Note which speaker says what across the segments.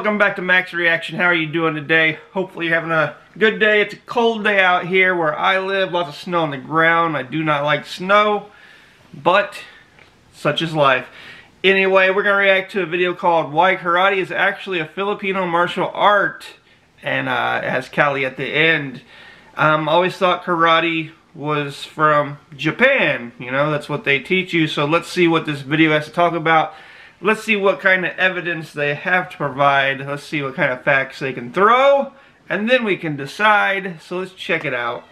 Speaker 1: Welcome back to Max Reaction. How are you doing today? Hopefully you're having a good day. It's a cold day out here where I live. Lots of snow on the ground. I do not like snow, but such is life. Anyway, we're going to react to a video called Why Karate is Actually a Filipino Martial Art, and it has Kali at the end. Always thought karate was from Japan. You know, that's what they teach you. So let's see what this video has to talk about. Let's see what kind of evidence they have to provide. Let's see what kind of facts they can throw, and then we can decide. So let's check it out.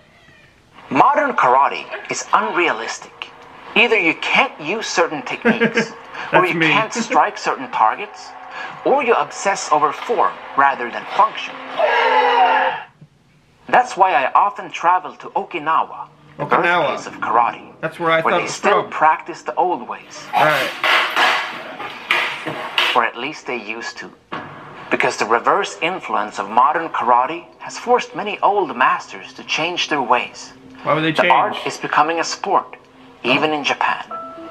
Speaker 2: Modern karate is unrealistic. Either you can't use certain techniques, or you can't strike certain targets, or you obsess over form rather than function. That's why I often travel to Okinawa, the birthplace of karate.
Speaker 1: That's where I thought
Speaker 2: they still practice the old ways.
Speaker 1: Alright.
Speaker 2: Or at least they used to. Because the reverse influence of modern karate has forced many old masters to change their ways.
Speaker 1: Why would they change?
Speaker 2: The art is becoming a sport, even in Japan.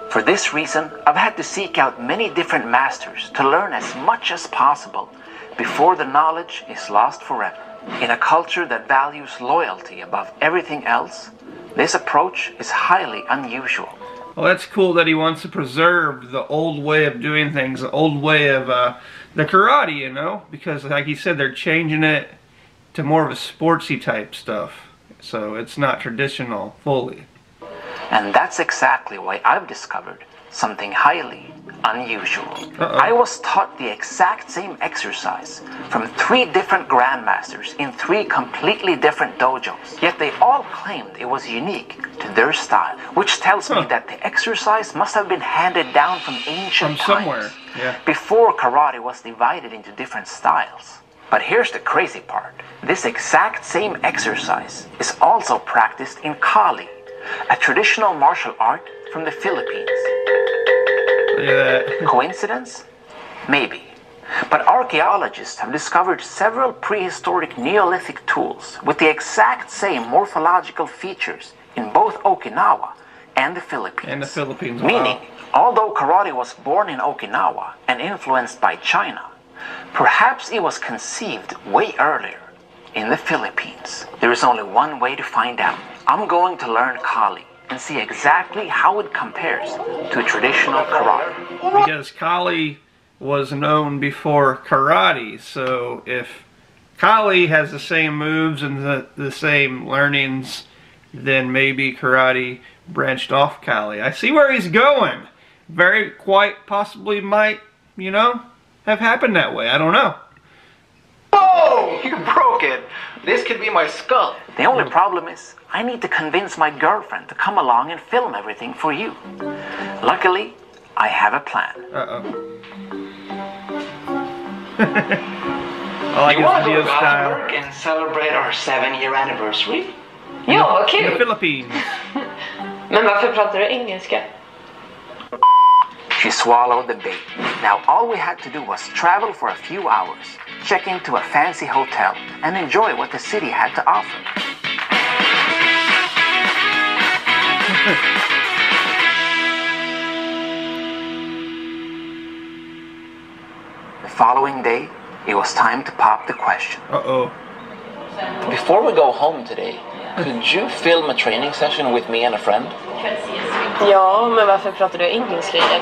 Speaker 2: For this reason, I've had to seek out many different masters to learn as much as possible before the knowledge is lost forever. In a culture that values loyalty above everything else, this approach is highly unusual.
Speaker 1: Well, that's cool that he wants to preserve the old way of doing things, the old way of the karate, you know? Because, like he said, they're changing it to more of a sportsy type stuff. So it's not traditional fully.
Speaker 2: And that's exactly why I've discovered something highly unusual. I was taught the exact same exercise from 3 different grandmasters in 3 completely different dojos. Yet they all claimed it was unique to their style, which tells me that the exercise must have been handed down from ancient times, before karate was divided into different styles. But here's the crazy part. This exact same exercise is also practiced in Kali, a traditional martial art from the Philippines. Coincidence? Maybe. But archaeologists have discovered several prehistoric Neolithic tools with the exact same morphological features in both Okinawa and the Philippines. Meaning, although karate was born in Okinawa and influenced by China, perhaps it was conceived way earlier in the Philippines. There is only one way to find out. I'm going to learn Kali and see exactly how it compares to traditional karate.
Speaker 1: Because Kali was known before karate, so if Kali has the same moves and the same learnings, then maybe karate branched off Kali. I see where he's going. Very quite possibly might, you know, have happened that way. I don't know.
Speaker 3: Whoa! You broke it! This could be my skull.
Speaker 2: The only problem is, I need to convince my girlfriend to come along and film everything for you. Luckily, I have a plan.
Speaker 1: I like his video style.
Speaker 3: Work and celebrate our 7-year anniversary?
Speaker 4: Ja, vad kul!
Speaker 1: In the Philippines.
Speaker 4: Men varför pratar du engelska?
Speaker 2: She swallowed the bait. Now all we had to do was travel for a few hours, check into a fancy hotel, and enjoy what the city had to offer. The following day, it was time to pop the question.
Speaker 3: Before we go home today, could you film a training session with me and a friend?
Speaker 4: Ja, men varför pratar du engelska igen?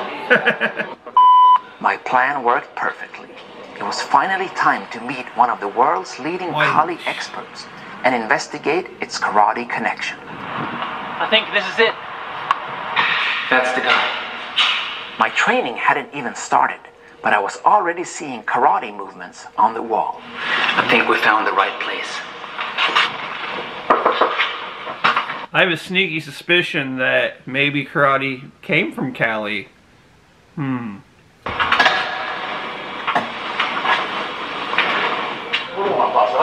Speaker 2: My plan worked perfectly. It was finally time to meet one of the world's leading Kali experts and investigate its karate connection.
Speaker 3: I think this is it. That's the guy.
Speaker 2: My training hadn't even started, but I was already seeing karate movements on the wall.
Speaker 3: I think we found the right place.
Speaker 1: I have a sneaky suspicion that maybe karate came from Kali.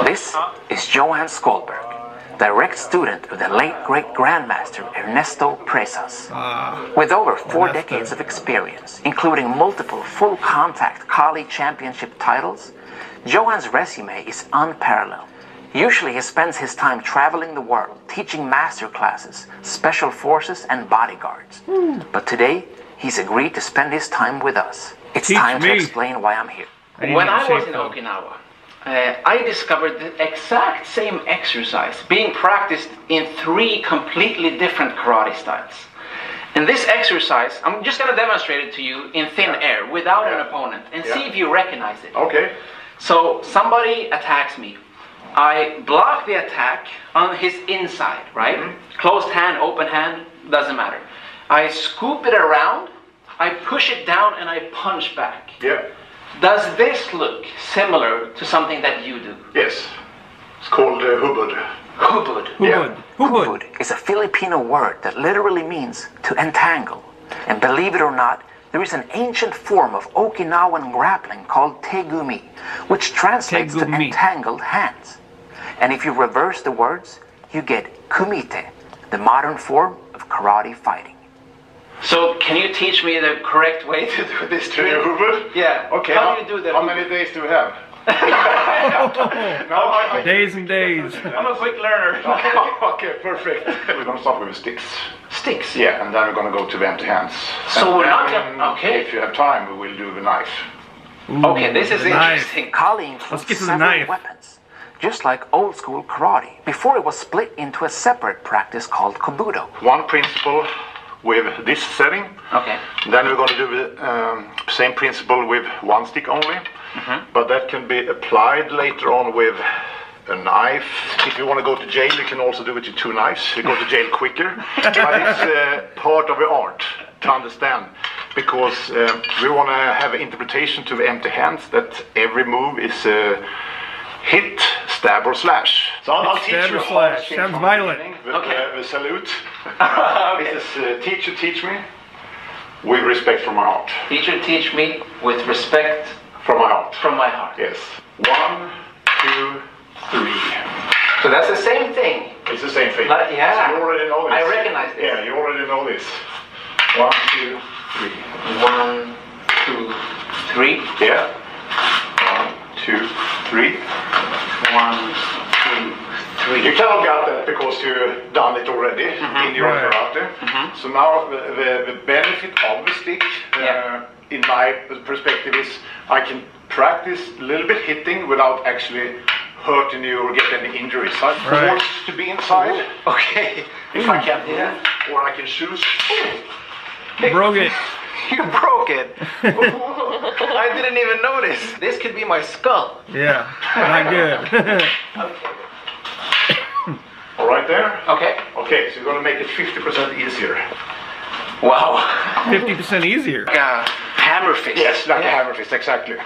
Speaker 2: This is Johan Skolberg, direct student of the late great Grandmaster Ernesto Presas. With over 4 decades of experience, including multiple full-contact Kali championship titles, Johan's resume is unparalleled. Usually he spends his time traveling the world, teaching master classes, special forces, and bodyguards. But today, he's agreed to spend his time with us. It's time to explain why I'm here. When I was in Okinawa, I discovered the exact same exercise being practiced in 3 completely different karate styles. And this exercise, I'm just going to demonstrate it to you in thin air without an opponent and see if you recognize it.
Speaker 5: Okay.
Speaker 2: So somebody attacks me. I block the attack on his inside, right? Closed hand, open hand, doesn't matter. I scoop it around, I push it down, and I punch back.
Speaker 5: Yeah.
Speaker 2: Does this look similar to something that you do?
Speaker 5: Yes. It's called hubud.
Speaker 2: Hubud.
Speaker 5: Yeah.
Speaker 2: Hubud is a Filipino word that literally means to entangle. And believe it or not, there is an ancient form of Okinawan grappling called tegumi, which translates to entangled hands. And if you reverse the words, you get kumite, the modern form of karate fighting. So, can you teach me the correct way to do this drill?
Speaker 5: Hubud?
Speaker 2: Yeah.
Speaker 5: Okay.
Speaker 2: How do you do that?
Speaker 5: How many days do we have?
Speaker 1: Days and days.
Speaker 2: I'm a quick learner.
Speaker 5: Okay, perfect. We're going to start with sticks.
Speaker 2: Sticks?
Speaker 5: Yeah, and then we're going to go to the empty hands.
Speaker 2: So we're not going to... Okay.
Speaker 5: If you have time, we will do the knife.
Speaker 2: Okay, this is interesting. Kali
Speaker 1: Let's get to the
Speaker 2: several
Speaker 1: knife.
Speaker 2: weapons, just like old school karate, before it was split into a separate practice called kobudo.
Speaker 5: One principle with this setting.
Speaker 2: Okay.
Speaker 5: Then we're going to do the same principle with one stick only. But that can be applied later on with a knife. If you want to go to jail, you can also do it with 2 knives. You go to jail quicker. But it's part of the art to understand, because we want to have an interpretation to the empty hands that every move is hit, stab, or slash. So I'll teach
Speaker 1: Stab
Speaker 5: you
Speaker 1: or slash. Sounds violent.
Speaker 5: The salute. This is teacher, teach me with respect from my heart.
Speaker 2: Teacher, teach me with respect
Speaker 5: From my heart.
Speaker 2: from my heart.
Speaker 5: Yes. 1, 2, 3.
Speaker 2: So that's the same thing.
Speaker 5: It's the same thing.
Speaker 2: Like, yeah.
Speaker 5: So you already know this.
Speaker 2: I recognize this.
Speaker 5: Yeah, you already know this. 1, 2, 3.
Speaker 2: 1, 2, 3.
Speaker 5: Yeah. 1, 2, 3.
Speaker 2: 1, 2, 3.
Speaker 5: You kind of got that because you've done it already in your karate. So now the benefit of the stick, in my perspective, is I can practice a little bit hitting without actually hurting you or get any injuries. So I'm forced to be inside.
Speaker 2: Okay.
Speaker 5: If I can, or I can choose.
Speaker 1: Broke it.
Speaker 2: You broke it. I didn't even notice. This could be my skull.
Speaker 1: Yeah, not good.
Speaker 2: Okay.
Speaker 5: All right there?
Speaker 2: Okay.
Speaker 5: Okay, so you're going to make it 50% easier.
Speaker 2: Wow.
Speaker 1: 50% easier.
Speaker 2: Like a hammer fist.
Speaker 5: Yes, like a hammer fist, exactly.
Speaker 2: 1,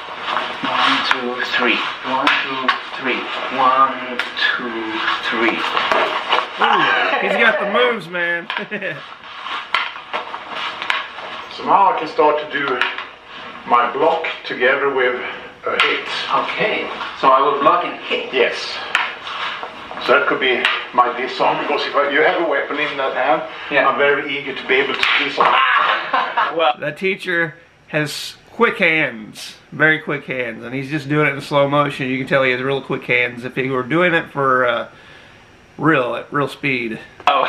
Speaker 2: 2, 3. 1, 2, 3. 1, 2, 3.
Speaker 1: He's got the moves, man.
Speaker 5: So now I can start to do my block together with a hit.
Speaker 2: Okay. So I will block and hit.
Speaker 5: Yes. So that could be my disarm, because if you have a weapon in that hand, I'm very eager to be able to disarm.
Speaker 2: Well,
Speaker 1: That teacher has quick hands, very quick hands, and he's just doing it in slow motion. You can tell he has real quick hands. If he were doing it for real speed.
Speaker 2: oh.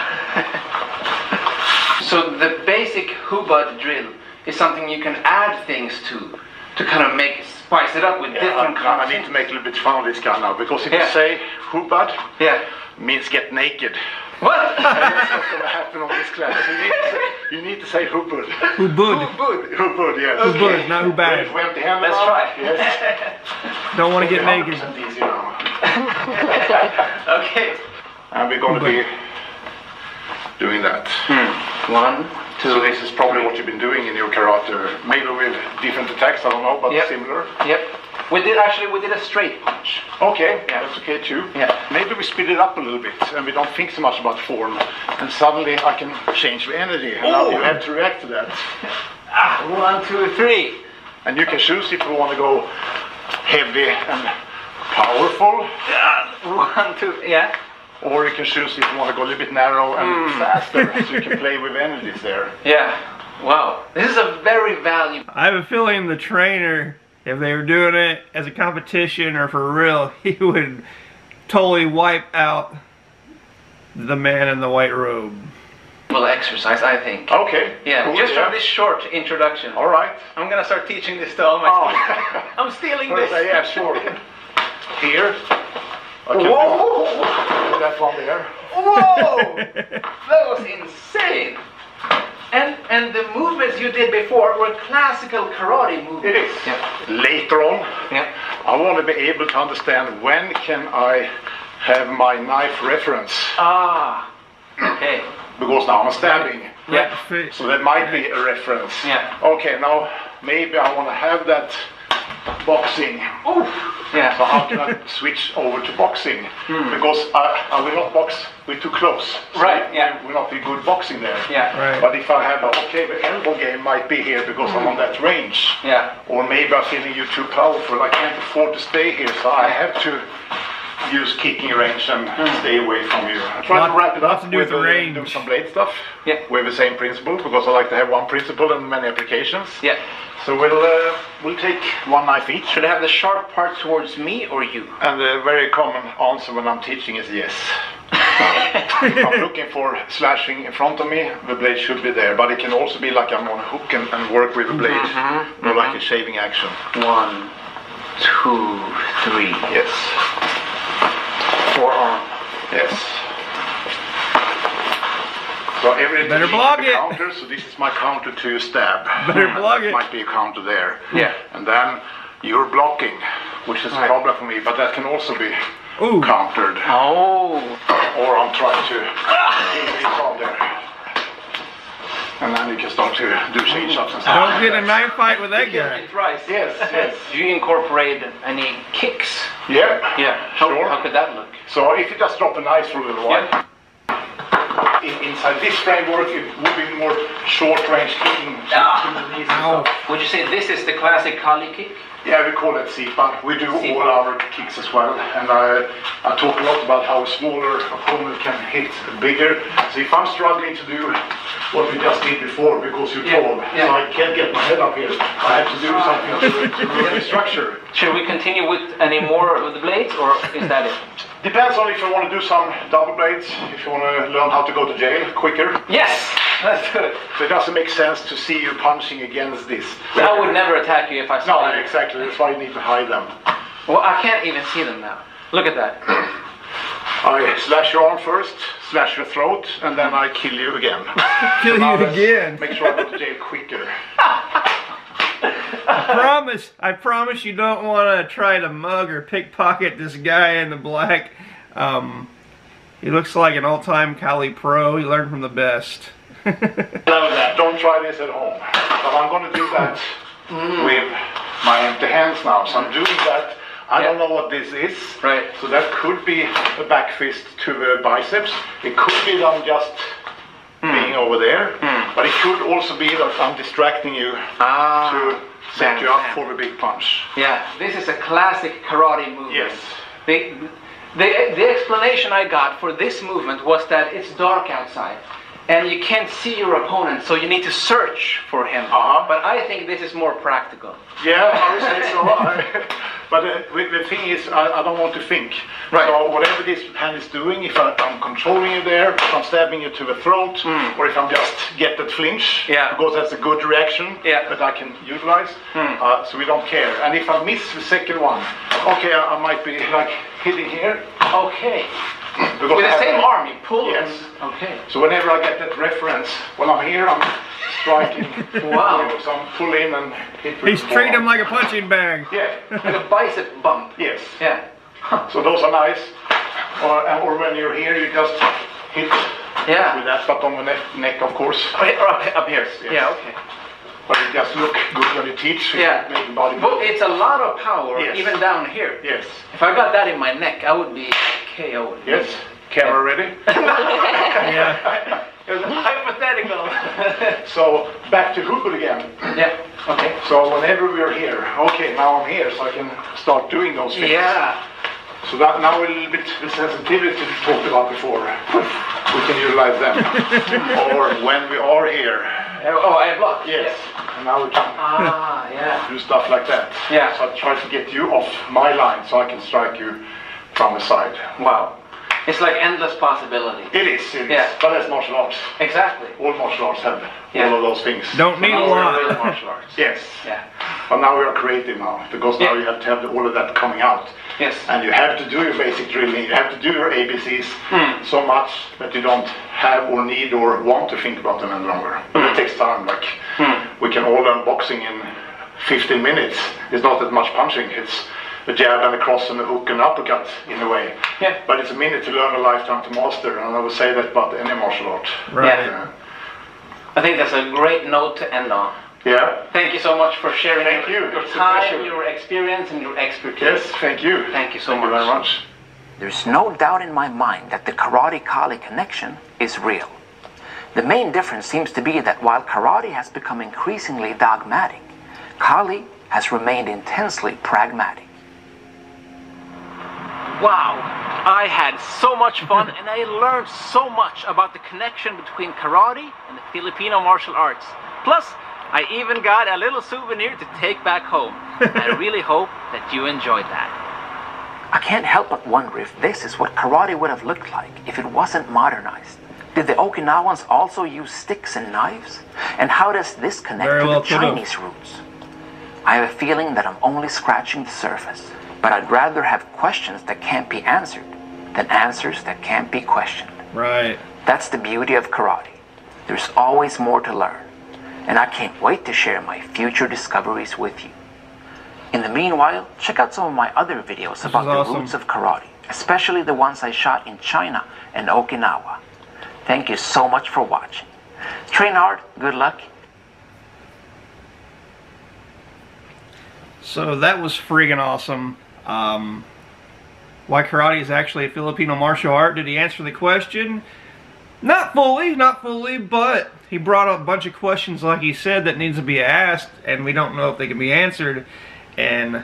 Speaker 2: So the basic hubud drill is something you can add things to kind of spice it up with different
Speaker 5: I need to make a little bit fun of this guy now, because if you say hubud, means get naked.
Speaker 2: What?
Speaker 5: That's not going to happen on this class. You need to say hubud.
Speaker 1: Hubud.
Speaker 5: Hubud, yes.
Speaker 1: Hubud, not hubad.
Speaker 5: Let's
Speaker 2: try.
Speaker 5: Yes.
Speaker 1: Don't want to get naked.
Speaker 5: 100% easy now.
Speaker 2: Okay.
Speaker 5: And we're going to be doing that.
Speaker 2: 1, 2.
Speaker 5: So this is probably what you've been doing in your karate, maybe with different attacks, I don't know, but similar.
Speaker 2: Yep. We did a straight punch.
Speaker 5: Okay, that's okay too.
Speaker 2: Yeah.
Speaker 5: Maybe we speed it up a little bit and we don't think so much about form, and suddenly I can change the energy, and now you have to react to that.
Speaker 2: 1, 2, 3.
Speaker 5: And you can choose if you want to go heavy and powerful.
Speaker 2: 1, 2, yeah.
Speaker 5: Or you can choose if you want to go a little bit narrow and faster, so you can play with energies there.
Speaker 2: Yeah. Wow. This is a very valuable...
Speaker 1: I have a feeling the trainer, if they were doing it as a competition or for real, he would totally wipe out the man in the white robe.
Speaker 3: exercise, I think.
Speaker 5: Okay.
Speaker 3: Yeah,
Speaker 5: cool,
Speaker 3: just from this short introduction.
Speaker 5: All right.
Speaker 3: I'm gonna start teaching this to all my students. I'm stealing this.
Speaker 5: Yeah, sure. Here. I can do that one there.
Speaker 3: Whoa! That was insane. And the movements you did before were classical karate movements.
Speaker 5: It is.
Speaker 3: Yeah.
Speaker 5: Later on,
Speaker 3: Yeah.
Speaker 5: I want to be able to understand when can I have my knife reference.
Speaker 3: Ah. Okay.
Speaker 5: Because now I'm stabbing.
Speaker 3: Yeah.
Speaker 5: So that might be a reference.
Speaker 3: Yeah.
Speaker 5: Okay, now maybe I want to have that boxing.
Speaker 3: Ooh. Yeah.
Speaker 5: So how can I switch over to boxing? Because I will not box with too close. So
Speaker 3: Right, yeah.
Speaker 5: Will not be good boxing there.
Speaker 3: Yeah.
Speaker 1: Right.
Speaker 5: But if I have the elbow game might be here because I'm on that range.
Speaker 3: Yeah.
Speaker 5: Or maybe I'm feeling you too powerful. I can't afford to stay here, so I have to use kicking range and stay away from you. I try to wrap it up
Speaker 1: to do with the range.
Speaker 5: do some blade stuff.
Speaker 3: Yeah.
Speaker 5: With the same principle because I like to have one principle and many applications.
Speaker 3: Yeah.
Speaker 5: So we'll take one knife each.
Speaker 3: Should I have the sharp part towards me or you?
Speaker 5: And the very common answer when I'm teaching is yes. If I'm looking for slashing in front of me, the blade should be there. But it can also be like I'm on a hook and work with the blade. More like a shaving action.
Speaker 3: 1, 2, 3.
Speaker 5: Yes.
Speaker 3: Forearm.
Speaker 5: Yes. So every
Speaker 1: Better block it.
Speaker 5: counter, so this is my counter to stab.
Speaker 1: Better block it.
Speaker 5: Might be a counter there.
Speaker 3: Yeah.
Speaker 5: And then you're blocking, which is a problem for me, but that can also be
Speaker 1: Ooh.
Speaker 5: countered.
Speaker 3: Oh.
Speaker 5: Or I'm trying to keep this on there. And then you can start to do change-ups and stuff.
Speaker 1: Don't get a knife fight with that guy.
Speaker 3: It rise.
Speaker 5: Yes, yes.
Speaker 3: Do you incorporate any kicks?
Speaker 5: Yeah.
Speaker 3: Yeah.
Speaker 5: Sure.
Speaker 3: How could that look?
Speaker 5: So if you just drop a knife for a little while,
Speaker 3: Yeah.
Speaker 5: inside this framework it would be more short-range kicking to the knees and
Speaker 1: Ow.
Speaker 5: stuff.
Speaker 3: Would you say this is the classic Kali kick?
Speaker 5: Yeah, we call it Sipa. We do all our kicks as well. And I talk a lot about how a smaller opponent can hit bigger. So if I'm struggling to do what we just did before because you're tall, so I can't get my head up here, I have to do something to move the structure.
Speaker 3: Should we continue with any more of the blades, or is that it?
Speaker 5: Depends on if you want to do some double blades, if you want to learn how to go to jail quicker.
Speaker 3: Yes! That's good.
Speaker 5: So it doesn't make sense to see you punching against this.
Speaker 3: I would never attack you if I saw
Speaker 5: No,
Speaker 3: you.
Speaker 5: exactly. That's why you need to hide them.
Speaker 3: Well, I can't even see them now. Look at that.
Speaker 5: I slash your arm first, slash your throat, and then I kill you again.
Speaker 1: Kill
Speaker 5: Now
Speaker 1: you
Speaker 5: let's
Speaker 1: again.
Speaker 5: Make sure I go to jail quicker.
Speaker 1: I promise you don't want to try to mug or pickpocket this guy in the black. He looks like an all-time Kali pro. He learned from the best.
Speaker 5: Love that. Don't try this at home. But I'm going to do that with my empty hands now. So I'm doing that. I don't know what this is.
Speaker 3: Right.
Speaker 5: So that could be a back fist to the biceps. It could be that I'm just being over there. But it could also be that I'm distracting you to set you up for the big punch.
Speaker 3: Yeah, this is a classic karate movement.
Speaker 5: Yes.
Speaker 3: The explanation I got for this movement was that it's dark outside and you can't see your opponent, so you need to search for him. But I think this is more practical.
Speaker 5: Yeah, I would say so. But the thing is, I don't want to think.
Speaker 3: Right.
Speaker 5: So whatever this hand is doing, if I'm controlling you there, if I'm stabbing you to the throat, or if I'm just get that flinch, because that's a good reaction that I can utilize, so we don't care. And if I miss the second one, okay, I might be like hitting here.
Speaker 3: Okay.
Speaker 5: Because
Speaker 3: With the same arm, you pull.
Speaker 5: Yes.
Speaker 3: Okay.
Speaker 5: So whenever I get that reference, when I'm here, I'm striking.
Speaker 3: Wow.
Speaker 5: So I'm pull in and hit with
Speaker 1: He's
Speaker 5: the
Speaker 1: treating him
Speaker 5: forearm.
Speaker 1: like a punching bag.
Speaker 5: Yeah.
Speaker 3: Like a bicep bump.
Speaker 5: Yes.
Speaker 3: Yeah.
Speaker 5: So those are nice. Or when you're here, you just hit with that, but on the neck, of course.
Speaker 3: Or up here.
Speaker 5: Yes.
Speaker 3: Yeah, okay.
Speaker 5: But it just look good when you teach.
Speaker 3: Yeah.
Speaker 5: Making body
Speaker 3: But it's a lot of power,
Speaker 5: Yes.
Speaker 3: even down here.
Speaker 5: Yes.
Speaker 3: If I got that in my neck, I would be KO'd.
Speaker 5: Yes. Camera ready?
Speaker 1: Yeah.
Speaker 3: It was hypothetical.
Speaker 5: So back to Google again.
Speaker 3: Yeah, okay.
Speaker 5: So whenever we're here, okay, now I'm here, so I can start doing those things.
Speaker 3: Yeah.
Speaker 5: So that now a little bit the sensitivity we talked about before. We can utilize them. Or when we are here.
Speaker 3: Oh, I block.
Speaker 5: Yes. And now we can
Speaker 3: Yeah.
Speaker 5: do stuff like that.
Speaker 3: Yeah.
Speaker 5: So I try to get you off my line so I can strike you from the side.
Speaker 3: Wow. It's like endless possibility.
Speaker 5: It is.
Speaker 3: Yeah.
Speaker 5: But it's martial arts.
Speaker 3: Exactly.
Speaker 5: All martial arts have
Speaker 3: Yeah.
Speaker 5: all of those things.
Speaker 1: Don't need a
Speaker 3: Real
Speaker 1: lot.
Speaker 3: martial arts.
Speaker 5: Yes.
Speaker 3: Yeah.
Speaker 5: But now we are creative now, because now
Speaker 3: Yeah.
Speaker 5: you have to have all of that coming out.
Speaker 3: Yes.
Speaker 5: And you have to do your basic drilling, you have to do your ABCs so much that you don't have or need or want to think about them any longer. But it takes time, like we can all learn boxing in 15 minutes. It's not that much punching, it's a jab and a cross and a hook and uppercut in a way.
Speaker 3: Yeah.
Speaker 5: But it's a minute to learn, a lifetime to master, and I would say that about any martial art.
Speaker 1: Right.
Speaker 3: Yeah. I think that's a great note to end on.
Speaker 5: Yeah.
Speaker 3: Thank you so much for sharing
Speaker 5: Thank you.
Speaker 3: your
Speaker 5: It's a
Speaker 3: time,
Speaker 5: pleasure.
Speaker 3: your experience, and your expertise.
Speaker 5: Yes, thank you.
Speaker 3: Thank you so
Speaker 5: Thank
Speaker 3: much.
Speaker 5: you very much.
Speaker 2: There's no doubt in my mind that the karate-Kali connection is real. The main difference seems to be that while karate has become increasingly dogmatic, Kali has remained intensely pragmatic. Wow, I had so much fun and I learned so much about the connection between karate and the Filipino martial arts. Plus, I even got a little souvenir to take back home. I really hope that you enjoyed that. I can't help but wonder if this is what karate would have looked like if it wasn't modernized. Did the Okinawans also use sticks and knives? And how does this connect
Speaker 1: Very
Speaker 2: to
Speaker 1: well
Speaker 2: the
Speaker 1: put up.
Speaker 2: Chinese roots? I have a feeling that I'm only scratching the surface, but I'd rather have questions that can't be answered than answers that can't be questioned.
Speaker 1: Right.
Speaker 2: That's the beauty of karate. There's always more to learn, and I can't wait to share my future discoveries with you. In the meanwhile, check out some of my other videos about the
Speaker 1: awesome.
Speaker 2: roots of karate, especially the ones I shot in China and Okinawa. Thank you so much for watching. Train hard, good luck.
Speaker 1: So that was friggin' awesome. Why karate is actually a Filipino martial art. Did he answer the question? Not fully, but he brought up a bunch of questions, like he said, that needs to be asked, and we don't know if they can be answered. And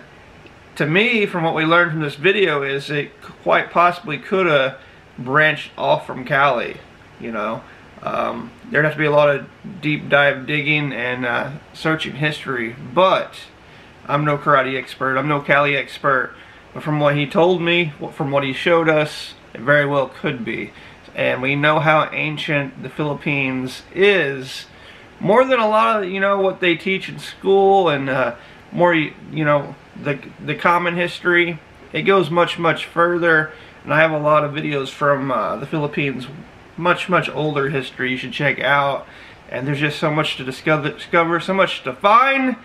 Speaker 1: to me, from what we learned from this video, is it quite possibly could have branched off from Kali. You know, there'd have to be a lot of deep dive digging and searching history, but I'm no karate expert, I'm no Kali expert, but from what he told me, from what he showed us, it very well could be. And we know how ancient the Philippines is, more than a lot of, you know, what they teach in school, and more, you know, the common history. It goes much further, and I have a lot of videos from the Philippines, much older history you should check out, and there's just so much to discover, so much to find,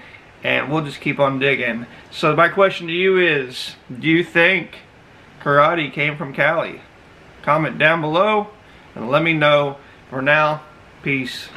Speaker 1: and we'll just keep on digging. So my question to you is, do you think karate came from Kali? Comment down below and let me know. For now, peace.